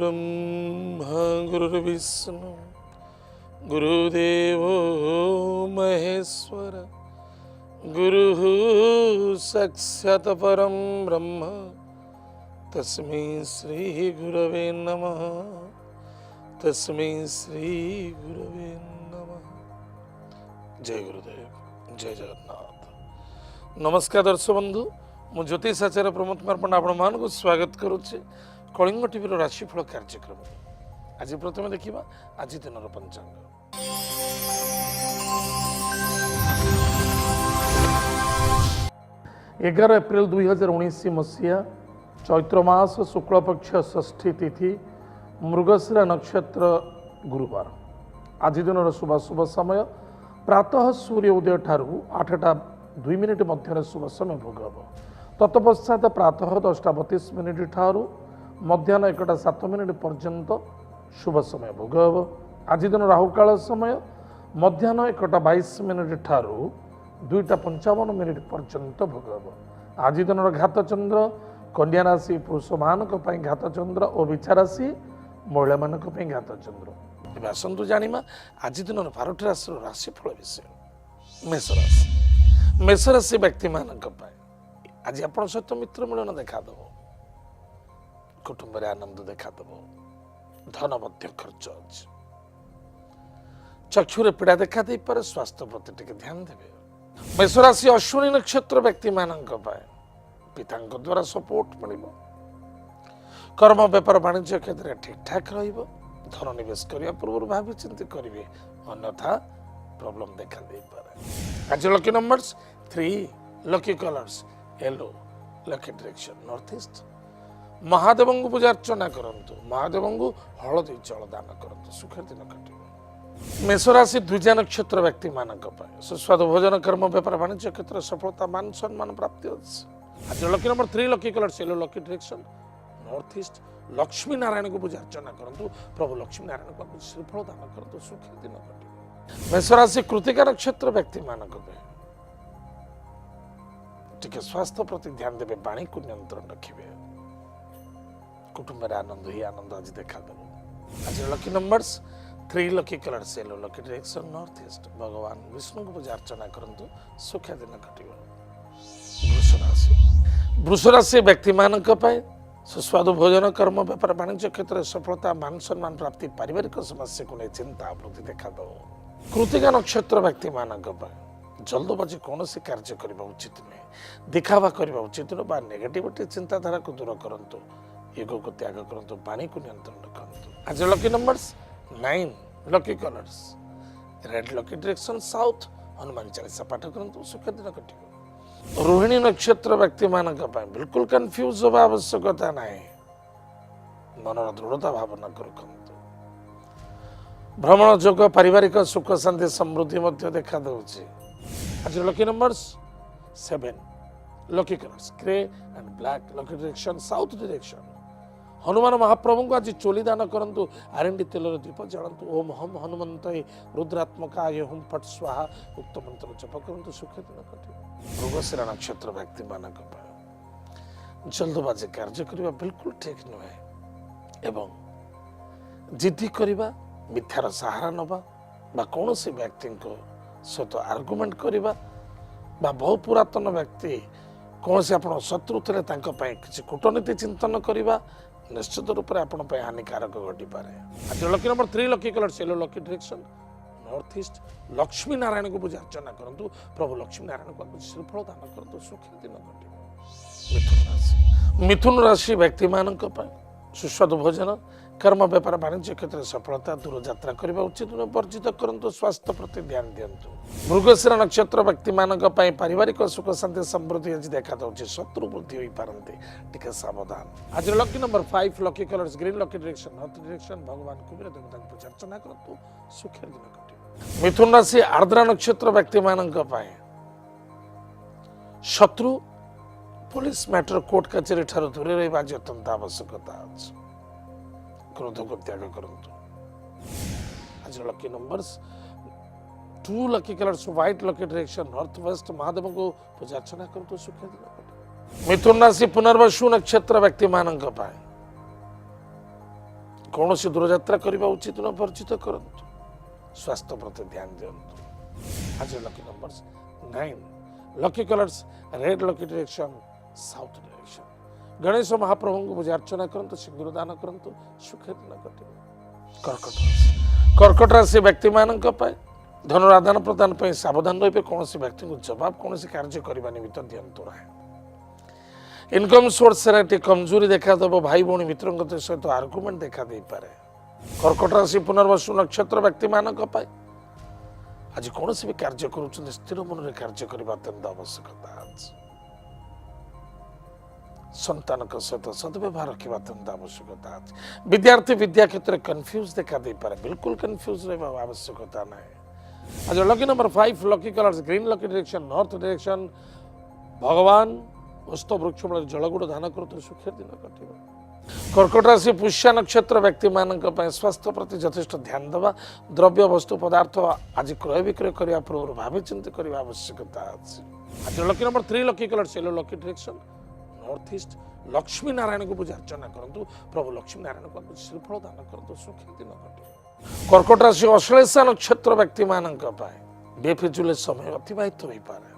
गुरुर्ब्रह्मा गुरुर्विष्णु गुरुदेवो महेश्वर गुरुः साक्षात् परं ब्रह्म तस्मै श्री गुरवे नमः तस्मै श्री गुरवे नमः। जय गुरुदेव, जय जगन्नाथ। नमस्कार दर्शक बंधु, मु ज्योतिष आचार्य प्रमोद कुमार पंडा आपण को स्वागत करुच्चे कलिंग टीवी राशिफल कार्यक्रम। आज प्रथम देखा आज दिन पंचांग। 11 एप्रिल 2019 मसीहा चैत्र मास शुक्ल पक्ष षष्ठी तिथि मृगशिरा नक्षत्र गुरुवार। आज दिन शुभ समय प्रातः सूर्य उदय ठारू 8:02 मध्य शुभ समय भोग हम। तत्पश्चात प्रातः 10:32 ठारू मध्याह्न 1:07 पर्यंत शुभ समय भोग हम। आज दिन राहुकाल समय मध्याह्न 1:22 ठारू 2:55 पर्यंत भोग हम। आज दिन घात चंद्र कन्या राशि पुरुष मान घात चंद्र और विछा राशि महिला मान घात चंद्र। तेज आसतु जाना आज दिन 12 राशि राशिफल विषय। मेष राशि मेष राशि व्यक्ति मान आज आप सहित मित्र मिलन देखादेव, कुटुंब आनंद देखादेव, धन मध्य खर्च अच्छे, चक्षुरे पीड़ा देखा दे पारे, स्वास्थ्य प्रति टिके ध्यान देवे। मेष राशि अश्विनी नक्षत्र व्यक्ति मान पिता द्वारा सपोर्ट मिल, कर्म व्यापार वाणिज्य क्षेत्र ठीक ठाक धन निवेश करने पूर्व भावी चिंती करेंगे, अन्यथा प्रॉब्लम देखा दे पारे। आज lucky numbers 3, lucky colours yellow, lucky direction north east. Mahadev को पूजा अर्चना करंतु, महादेव को हलदी जल दान करंतु, सुखर दिन कटे। मेष राशि द्विजा नक्षत्र व्यक्ति मान सुस्वादु भोजन कर्म व्यापार वाणिज्य क्षेत्र सफलता मान सम्मान प्राप्ति अच्छे। आज lucky number 3, lucky colours yellow, lucky direction north east. Lakshmi Narayan को पूजा अर्चना करंतु, प्रभु लक्ष्मी नारायण को श्रीफल दान करंतु, सुखर दिन कटे। मेष राशि कृतिका नक्षत्र व्यक्ति मान टिके स्वास्थ्य प्रति ध्यान देवे, वाणी को नियंत्रण रखिए, कुटुंब आनंद ही आनंद आज देखा देव। आज lucky numbers 3, lucky colours yellow, lucky direction north east. भगवान विष्णु को पूजा अर्चना करंतु, सुखा दिन कटिବ। वृष राशि व्यक्ति मान सुस्वादु भोजन कर्म व्यापार वाणिज्य क्षेत्र में सफलता मान सम्मान प्राप्ति, पारिवारिक समस्या को नहीं चिंता वृद्धि देखा दो। कृतिका नक्षत्र व्यक्ति मान जल्दबाजी कौन सी कार्य करने उचित नुहे, दिखावा करने उचित नुह, नेगेटिविटी चिंताधारा को दूर करंतु, ईगो को त्याग करंतु, वाणी को नियंत्रण रखंतु। आज lucky numbers 9, lucky colours red, lucky direction south. Hanuman Chalisa पाठ करंतु, सुख दिन कटिବ। रोहिणी नक्षत्र व्यक्ति मान बिल्कुल कन्फ्यूज होगा आवश्यकता ना, मनर दृढ़ता भावना रखंतु। भ्रमण जोग पारिवारिक सुख शांति समृद्धि देखा दौची। आज lucky numbers 7, lucky colours grey and black, lucky direction south direction. Hanuman महाप्रभु को आज चोली दान करंतु, आरंडी तेल दीप जलांतु। ओम हम हनुमंताय रुद्रात्मकाय हुम फट स्वाहा उक्त मंत्र जप करंतु, सुख दिन कटिବ। मृगशिरा नक्षत्र व्यक्ति मान जल्दबाजी कार्य करने बिल्कुल ठीक नुहे एवं जिद्दी करवा, मिथ्यार सहारा नवा बा कौन सी व्यक्ति को सहित आर्गुमेंट करवा बा बहु पुरातन व्यक्ति कौन से आपण शत्रु थे किसी कूटनीति चिंतन करवा निश्चित रूप से आपण हानिकारक घटी पारे। आज lucky number 3, lucky colours yellow, lucky direction north east. Lakshmi Narayan को पूजा अर्चना करंतु, प्रभु लक्ष्मी नारायण को श्रीफल दान करंतु, सुखी दिन कटिବ। मिथुन राशि व्यक्ति मान सुस्वादु भोजन कर्म व्यापार वाणिज्य क्षेत्र में सफलता, दूर यात्रा करने उचित वर्जित करंतु, स्वास्थ्य प्रति ध्यान दिंतु। मृगशिरा नक्षत्र व्यक्ति मान पारिवारिक सुख शांति समृद्धि आज देखा दौची, शत्रु वृद्धि हो पारती, टिके सावधान। आज lucky number 5, lucky colours green, lucky direction north direction. भगवान कुबेर देवता की पूजा अर्चना करंतु, सुखी दिन कटिବ। मिथुन राशि आर्द्रा नक्षत्र व्यक्ति मान शत्रु पुलिस मैटर कोर्ट कचेरी ठार दूर रहा आज अत्यंत आवश्यकता अच्छे, क्रोध को त्याग करंतु। आज lucky numbers 2, lucky colours white, lucky direction north west. Mahadev को पूजा अर्चना करंतु, सुख दिन कटिବ। मिथुन राशि पुनर्वसु नक्षत्र व्यक्ति मान कौन सी दूरयात्रा करने उचित न वर्जित करूँ स्वास्थ्य प्रति ध्यान दिंतु आज lucky numbers 9 lucky colours red lucky direction south direction Ganesh महाप्रभु को पूजा अर्चना करंतु सिंदूर दान करंतु सुखे दिन कटे कर्कट राशि व्यक्ति मानक धन आदान प्रदान पर सावधान रही कौन व्यक्ति को जवाब कौन कार्य करने निमित्त दिंतु ना इनकम सोर्स कमजोरी देखादेव भाई भौणी मित्र सहित आर्गुमेंट देखा दे पारे कर्कट राशि पुनर्वसु नक्षत्र व्यक्ति मानक आज कौन भी कार्य कर स्थिर मन में कार्य करने अत्यंत आवश्यकता संतान सहित सदव्यवहार रखा अत्यंत आवश्यकता विद्यार्थी विद्या क्षेत्र में कन्फ्यूज देखा दे पारे बिल्कुल कन्फ्यूज रहा आवश्यकता ना आज lucky number 5 lucky colours green lucky direction north direction भगवान पुष्प वृक्ष मूल जलगुड़ दान कर सुखे दिन कटे कर्कट राशि पुष्य नक्षत्र व्यक्ति मानक स्वास्थ्य प्रति यथेष्ट ध्यान देवा द्रव्य वस्तु पदार्थ आज क्रय विक्रय करने पूर्व भावी चिंता करने आवश्यकता आज lucky number 3 lucky colour yellow lucky direction north east Lakshmi Narayan को पूजा अर्चना करूँ प्रभु लक्ष्मी नारायण को श्रीफल दान करूँ सुखे दिन कटे कर्कट राशि अश्लेषा नक्षत्र व्यक्ति मानक बेफिजुले समय अतिबाहित हो पारे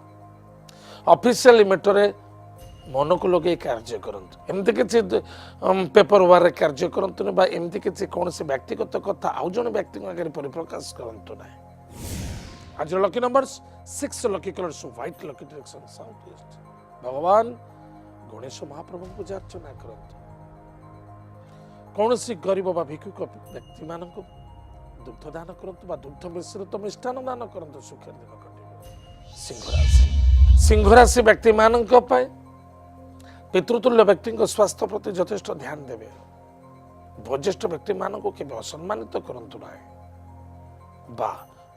ऑफिशियल मैटर मन को लगे कार्य करंतु एमती किसी पेपर वार कार्य करंतु ना एमती किसी कौन से व्यक्तिगत कथा आउ जन व्यक्ति आगे परिप्रकाश करंतु ना आज lucky numbers 6 lucky colours white lucky direction south east भगवान गणेश महाप्रभु पूजा अर्चना करंतु कौन सी गरीब बा भिक्षुक व्यक्ति मानक दुग्ध दान करंतु बा दुग्ध मिश्रित मिष्टान दान करंतु सुखे दिन कटे सिंह राशि व्यक्ति मानक पितृतुल्य व्यक्ति स्वास्थ्य प्रति यथेष्ट ध्यान देवे वरिष्ठ व्यक्ति मान को केवल असम्मानित करंतु ना बा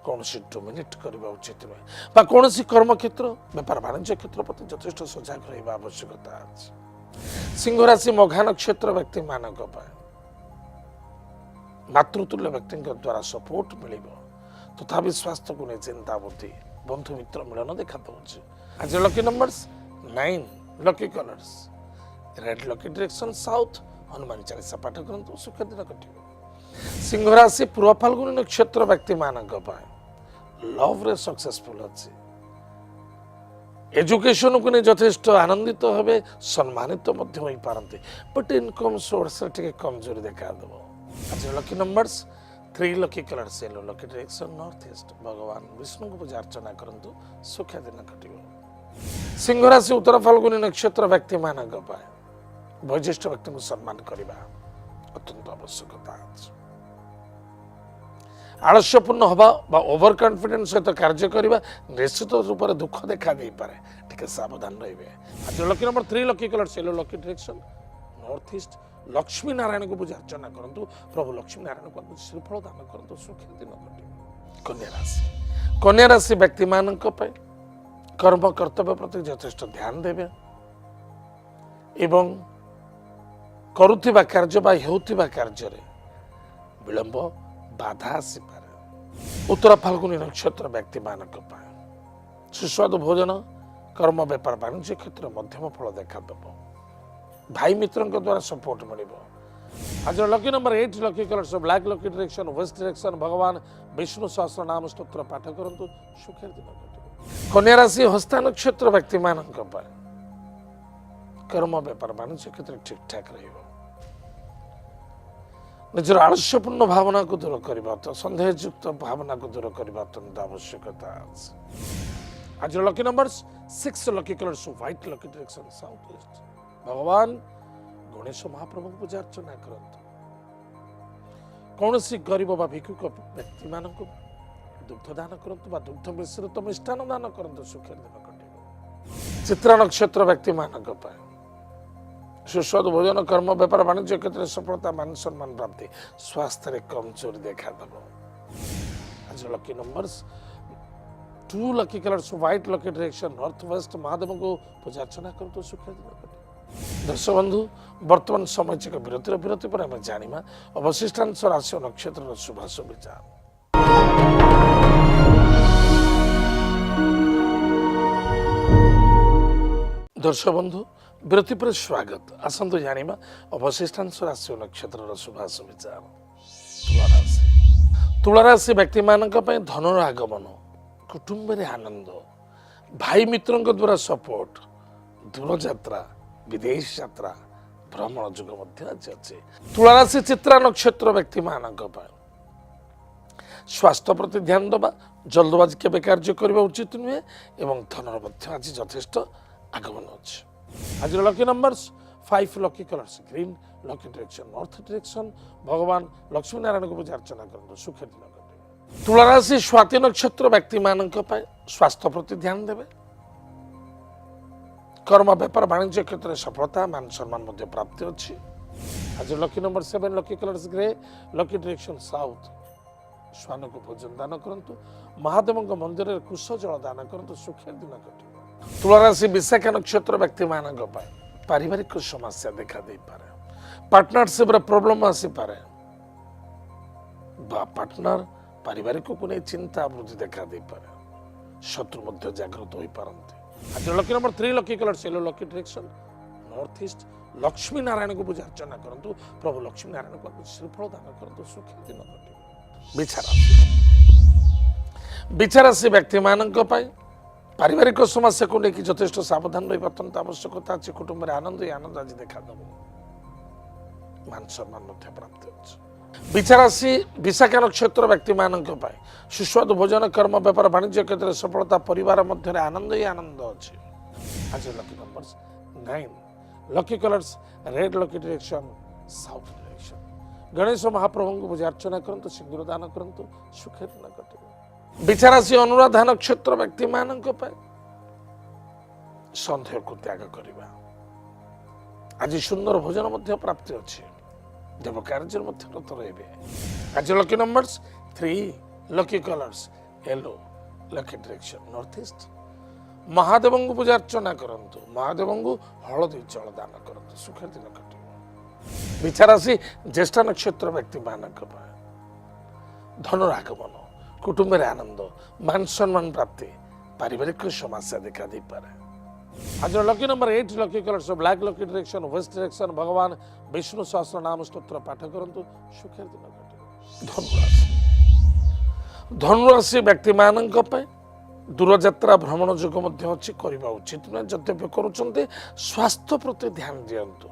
कौन डोमिनेट करने उचित नुहे बा कौन कर्म क्षेत्र व्यापार वाणिज्य क्षेत्र प्रति यथेष्ट सजग रहा आवश्यकता सिंह राशि मघा नक्षत्र व्यक्ति मानक मातृतुल्य व्यक्ति द्वारा सपोर्ट मिल तथापि स्वास्थ्य को नहीं चिंता बुद्धि बंधु मित्र मिलन देखा दूसरी आज lucky numbers 9 lucky colours red lucky direction south Hanuman Chalisa पाठ करंतु सुख दिन कटे सिंह राशि पूर्व फाल्गुनी नक्षत्र व्यक्ति मानक लव रे सक्सेसफुल अच्छे एजुकेशन को नहीं यथेष्ट आनंदित हे सम्मानित हो पारती बट इनकम सोर्स कमजोरी देखा देव आज lucky numbers 3 lucky colours yellow lucky direction north east भगवान विष्णु को पूजा अर्चना करंतु सुख दिन कटे सिंह राशि उत्तर फाल्गुनी नक्षत्र व्यक्ति मानक वरिष्ठ व्यक्ति को सम्मान करने अत्यंत आवश्यकता आलस्यपूर्ण हवा ओवर कॉन्फिडेंस सहित कार्य करने निश्चित रूप से दुख देखा दे पारे टिके सावधान रहिबे आज lucky number 3 lucky colour yellow lucky direction north east Lakshmi Narayan को पूजा अर्चना करंतु प्रभु लक्ष्मी नारायण को श्रीफल दान करंतु सुखे दिन कटे कन्या राशि व्यक्ति मानक कर्म कर्तव्य प्रति यथेष्ट ध्यान देवे एवं करुथिबा कार्य बा हेउथिबा कार्य रे विलंब बाधा आसी पारे उत्तर फाल्गुनी नक्षत्र व्यक्ति मानक सुस्वादु भोजन कर्म व्यापार वाणिज्य क्षेत्र मध्यम फल देखा देव भाई मित्रों द्वारा सपोर्ट मिल आज lucky number 8 lucky colours black lucky direction west direction भगवान विष्णु सहस्र नाम स्तोत्र पाठ करंतु सुखे दिन कटे कन्या राशि हस्ता नक्षत्र व्यक्ति मानक कर्म व्यापार वाणिज्य क्षेत्र ठीक ठाक रहिबो निजर आलस्यपूर्ण भावना को दूर करने संदेहयुक्त भावना को दूर करने अत्यंत आवश्यकता आज lucky numbers 6 lucky colours white lucky direction south east भगवान गणेश महाप्रभु पूजा अर्चना करंतु कौन सी गरीब बा भिक्षुक व्यक्ति मानक दुग्ध दान करंतु बा दुग्ध मिश्रित मिष्टान दान करंतु सुखे दिन कटे चित्रा नक्षत्र व्यक्ति मानक सुस्वादु भोजन कर्म व्यापार वाणिज्य क्षेत्र में सफलता मान सम्मान प्राप्ति स्वास्थ्य कमजोरी देखा दब आज lucky numbers 2 lucky colours white lucky direction north west Mahadev को पूजा अर्चना करंतु सुखे दिन कटे दर्शक बंधु वर्तमान समय विरति पर आम जाना अवशिष्टांश राशि नक्षत्र शुभाशुभ विचार दर्शक बंधु विरति पर स्वागत आसतु जाना अवशिष्टांश राशि और नक्षत्र शुभाशु विचार तुलाराशि व्यक्ति मान धनर आगमन कुटुंब आनंद भाई मित्रों द्वारा सपोर्ट दूर यात्रा विदेश यात्रा भ्रमण जुग अच्छे तुलाराशि चित्रा नक्षत्र व्यक्ति मान स्वास्थ्य प्रति ध्यान दबा जल्दबाजी केवे कार्य करने उचित नुहे एवं धनर आज यथेष्ट आगमन अच्छे आज lucky numbers 5 lucky colours green lucky direction north direction भगवान लक्ष्मी नारायण को पूजा अर्चना करते सुखे दिन कटे तुलाराशि स्वाति नक्षत्र व्यक्ति मान स्वास्थ्य प्रति ध्यान देवे कर्म व्यापार वाणिज्य क्षेत्र में सफलता मान सम्मान प्राप्ति अच्छी आज lucky number 7 lucky colours grey lucky direction south श्वान को भोजन दान करंतु महादेव मंदिर में कुश जल दान करंतु सुखे दिन कटे तुलाराशि विशाखा नक्षत्र व्यक्ति मान पारिवारिक समस्या देखा दे पारे पार्टनरशिप प्रॉब्लम आसी पारे पार्टनर पारिवारिक को नहीं चिंता वृद्धि देखा दे पारे शत्रु मध्य जागृत हो पारंती आज lucky number 3 lucky colour yellow lucky direction north east Lakshmi Narayan को पूजा अर्चना करंतु प्रभु लक्ष्मी नारायण को श्रीफल दान करंतु सुखी दिन कटे विचारासी व्यक्ति मानक पारिवारिक समस्या को लेकिन यथेष्ट सावधान रही अत्यंत आवश्यकता अच्छी कुटुंब में आनंद आनंद आज देखा मान सम्मान प्राप्त अच्छे विचारासी विशाखा नक्षत्र व्यक्ति मानक सुस्वादु भोजन कर्म व्यापार वाणिज्य क्षेत्र में सफलता परिवार मध्य आनंद ही आनंद अच्छे आज lucky numbers 9 lucky colours red lucky direction south direction Ganesh महाप्रभु को पूजा अर्चना करंतु सिंदूर दान करंतु सुखे दिन कटे विचारासी अनुराधा नक्षत्र व्यक्ति मान सन्देह को त्याग करवा आज सुंदर भोजन मध्य प्राप्ति अच्छे देव कार्य रत रहे आज lucky numbers 3 lucky colours yellow lucky direction north east Mahadev को पूजा अर्चना करंतु महादेव को हलदी जल दान करंतु सुखे दिन कटे विचारासी ज्येष्ठ नक्षत्र व्यक्ति मान धनर आगमन कुटुंब में आनंद मान सम्मान प्राप्ति पारिवारिक समस्या देखा दे पारे आज lucky number 8 lucky colours black lucky direction west direction भगवान विष्णु सहस्र नाम स्तोत्र पाठ करंतु सुखे दिन कटे धनुराशि व्यक्ति मान दूर यात्रा भ्रमण जुग अच्छी करवा उचित नुहे यद्यपि करुँच स्वास्थ्य प्रति ध्यान दिंतु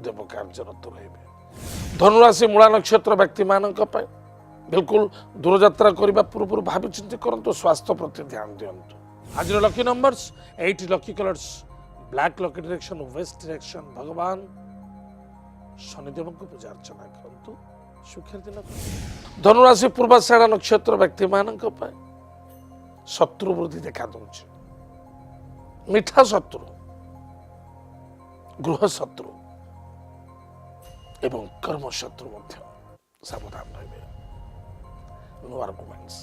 देव कार्यरत रहे धनुराशि मूला नक्षत्र व्यक्ति मान बिल्कुल दूर यात्रा करने पूर्व भावी चिंती करंतु स्वास्थ्य प्रति ध्यान दिंतु आज lucky numbers 8 lucky colours black lucky direction west direction भगवान शनिदेव को पूजा अर्चना करंतु सुखे दिन धनुराशि पूर्वाषाढ़ नक्षत्र व्यक्ति मान शत्रु वृद्धि देखा दूचे मिठा शत्रु गृह शत्रु एवं कर्म शत्रु सावधान रहे नो आर्गुमेंट्स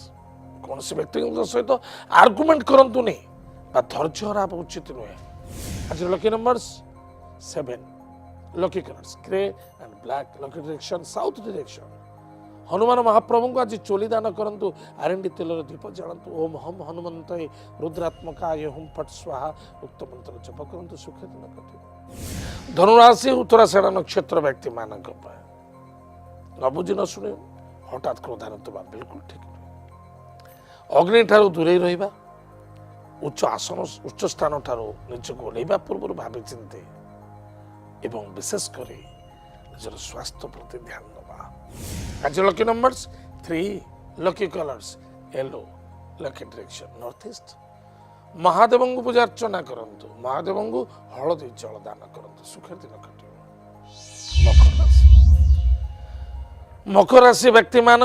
कौन से व्यक्ति सहित आर्गुमेंट करंतु नहीं धैर्य हराप उचित नुहे आज lucky numbers 7 lucky colours grey and black lucky direction south direction Hanuman महाप्रभु को आज चोली दान करंतु आरंडी तेल दीप जलांतु ओम हम हनुमंत रुद्रात्मकाय हुम फट स्वाहा उक्त मंत्र जप करंतु सुखे दिन कटे धनुराशि उत्तराषाढ़ नक्षत्र व्यक्ति मानक न बुझी न शुणे हठात क्रोधान्वित बिल्कुल ठीक नहीं अग्नि ठारू दूरे रहिबा उच्च आसन उच्च स्थान ठारू निजको ओह्लैबा पूर्व भावी चिंते एवं विशेषकर निजर स्वास्थ्य प्रति ध्यान दबा आज lucky numbers 3 lucky colours yellow lucky direction north east Mahadev को पूजा अर्चना करंतु महादेव को हलदी जल दान करंतु सुखे दिन कटे मकर राशि व्यक्ति मान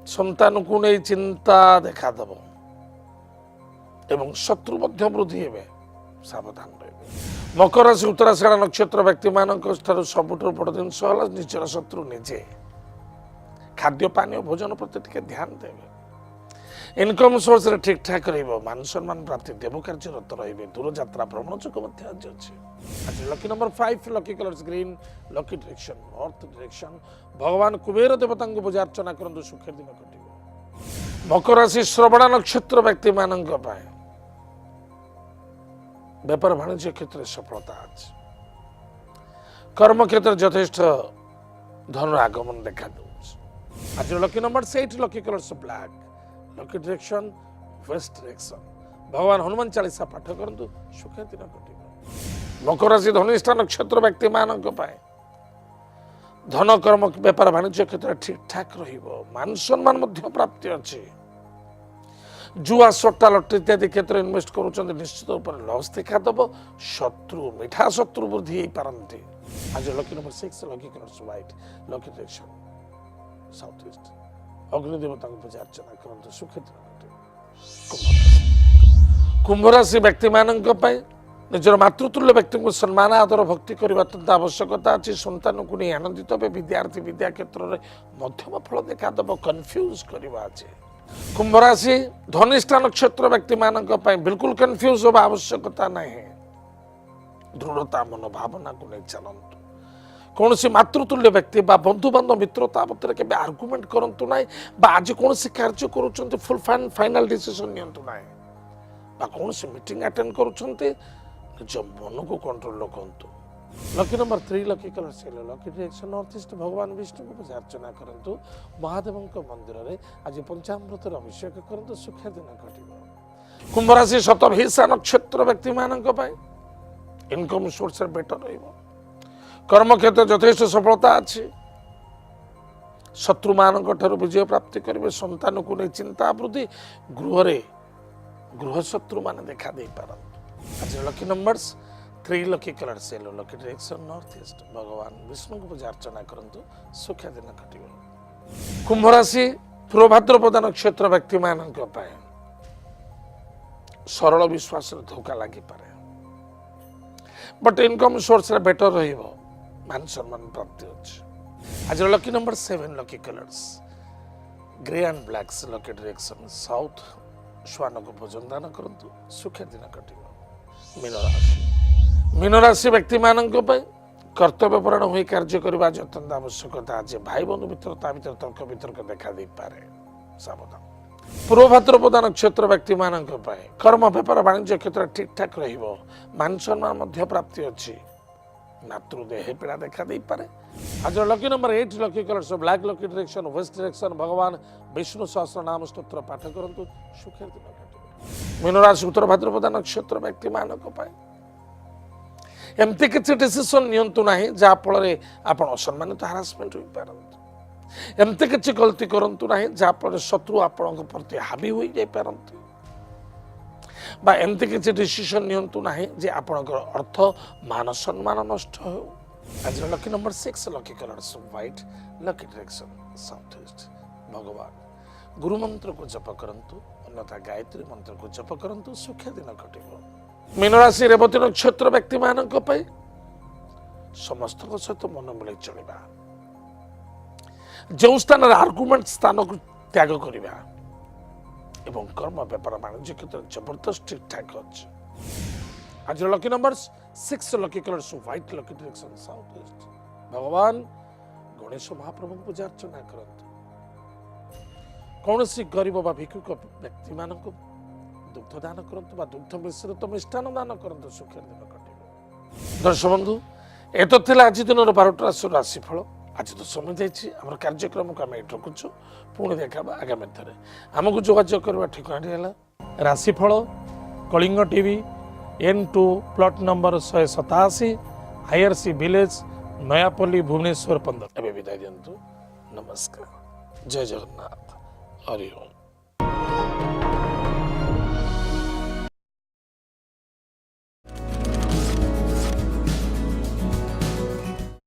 संतान को नहीं चिंता देखा दब एवं शत्रु मध्य वृद्धि हेबे सावधान रहे मकर राशि उत्तराषाढ़ नक्षत्र व्यक्ति मान सबुठ बड़ जिनस निजर शत्रु निजे खाद्य पानी भोजन प्रति टिके ध्यान देवे इनकम सोर्स रे ठीक ठाक रहिबो मान सम्मान प्राप्ति देव कार्यरत रहिबे दूर यात्रा भ्रमण चक मध्य आज अछि आज lucky number 5 lucky colours green lucky direction north direction भगवान कुबेर देवता को पूजा अर्चना करंतु सुखे दिन कटिबो मकर राशि श्रवण नक्षत्र व्यक्ति मानक पाए व्यापार वाणिज्य क्षेत्र में सफलता अच्छी कर्म क्षेत्र यथेष्ट धन आगमन देखा दूँ आज lucky number 8 lucky colours black lucky direction west direction भगवान हनुमान चालीसा पाठ करंतु सुख दिन कटिब मकर राशि धनिष्ठा नक्षत्र व्यक्ति मानक पाए धन कर्म व्यापार वाणिज्य क्षेत्र ठीक ठाक रहिबो मान सम्मान मध्य प्राप्ति अछि जुआ सट्टा लटरी इत्यादि क्षेत्र इन्वेस्ट करूछन निश्चित ऊपर लॉस देखा दबो शत्रु मिठा शत्रु वृद्धि होई पारंती आज lucky number 6 lucky colours white lucky direction south east अग्नि देवता को पूजा अर्चना करंतु सुख कुंभ राशि व्यक्ति मानक पाए निजर मातृतुल्य व्यक्ति को सम्मान आदर भक्ति करने अत्यंत आवश्यकता अच्छी संतान को नहीं आनंदित हे विद्यार्थी विद्या क्षेत्र में मध्यम फल देखा दब कन्फ्यूज करवा अच्छे कुंभ राशि धनिष्ठा नक्षत्र व्यक्ति मानक बिल्कुल कन्फ्यूज होगा आवश्यकता नहीं दृढ़ता मनोभावना को नहीं चलतु कौन सी मातृतुल्य व्यक्ति बा बंधु बांधव मित्रता मध्य के आर्गुमेंट करंतु नाही बा आज कौन सी कार्य करूछन्ते फुल फाइनल डिसीजन नियंतु नाही बा कौन सी मीटिंग अटेंड करूछन्ते निज मन को कंट्रोल रखंतु लकी नंबर 3 लकी कलर सेल लकी डायरेक्शन नॉर्थ ईस्ट भगवान विष्णु को पूजा अर्चना करंतु महादेव मंदिर रे आज पंचामृत अभिषेक करंतु सुख दिन घटिबो कुंभ राशि शतभिषा नक्षत्र व्यक्ति मानक पाए इनकम सोर्स बेटर रहिबो कर्म क्षेत्र यथेष्ट सफलता अच्छी शत्रु मान विजय प्राप्ति करेंगे संतान को नहीं चिंता वृद्धि गृह शत्रु मान देखा दे पारंतु आज लकी नंबर्स 3 लकी कलर सेल लकी डायरेक्शन नॉर्थ ईस्ट भगवान विष्णु को पूजा अर्चना करंतु सुख दिन घटिबो कुंभ राशि पूर्व भाद्रपद नक्षत्र व्यक्ति मानक पाए सरल विश्वास धोखा लगी पारे बट इनकम सोर्स बेटर रहिबो मान सम्मान प्राप्ति अच्छे आज lucky number 7 lucky colours grey and black lucky direction south श्वान को भोजन दान करंतु सुख दिन कटिबो मीन राशि व्यक्ति मानक कर्तव्यपरायण हुई कार्य करने अत्यंत आवश्यकता आज भाई बंधु मित्रता भीतर तर्क वितर्क देखा दे पारे सावधान पूर्व भाद्रपद नक्षत्र व्यक्ति मानक कर्म व्यापार वाणिज्य क्षेत्र ठीक ठाक रहिबो मान सम्मान मध्य प्राप्ति अच्छी मातृदेह पीड़ा देखा दे पारे आज lucky number 8 lucky colours black lucky direction west direction भगवान विष्णु सहस्र नाम स्तोत्र पाठ करंतु सुख दिन घटिबो मीन राशि उत्तर भाद्रपद नक्षत्र व्यक्ति मानक एमती किसी डिसीजन नियंतु नाही जहाँ फल आपण असम्मानित हारासमेंट हो पारंतु एमती किसी गलती करंतु नाही जहाँ फल शत्रु आपण प्रति हावी हो जाई पारंतु बा एमती किसी डिसीजन नियंतु नाही जे आपण अर्थ मान सम्मान नष्ट हो आज lucky number 6 lucky colours white lucky direction south east भगवान गुरु मंत्र को जप करंतु अन्यथा गायत्री मंत्र को जप करंतु सुख दिन घटिबो मीन राशि रेवती नक्षत्र व्यक्ति मानक समस्त सहित मन मिले चलवा जो स्थान आर्गुमेंट स्थान को त्याग करवा एवं कर्म व्यापार वाणिज्य क्षेत्र जबरदस्त ठीक ठाक अच्छे आज lucky number 6 lucky colours white lucky direction south east भगवान गणेश महाप्रभु पूजा अर्चना करंतु कौन सी गरीब बा भिक्षुक व्यक्ति मानक दुग्ध दान करंतु बा दुग्ध मिश्रित मिष्टान दान करंतु सुख दिन कटिबो दर्शक बंधु एतो थिला आज दिन 12टा राशिफल आज तो समय जाइए आम कार्यक्रम को आम ये रखुचु पुणी देखा आगामी थरे आमको जोगाजोग करवा ठिकाना है राशिफल Kalinga TV N2 plot number 187 IRC village Nayapalli Bhubaneswar 15 एवं विदाय दिंतु नमस्कार जय जगन्नाथ हरि ओम।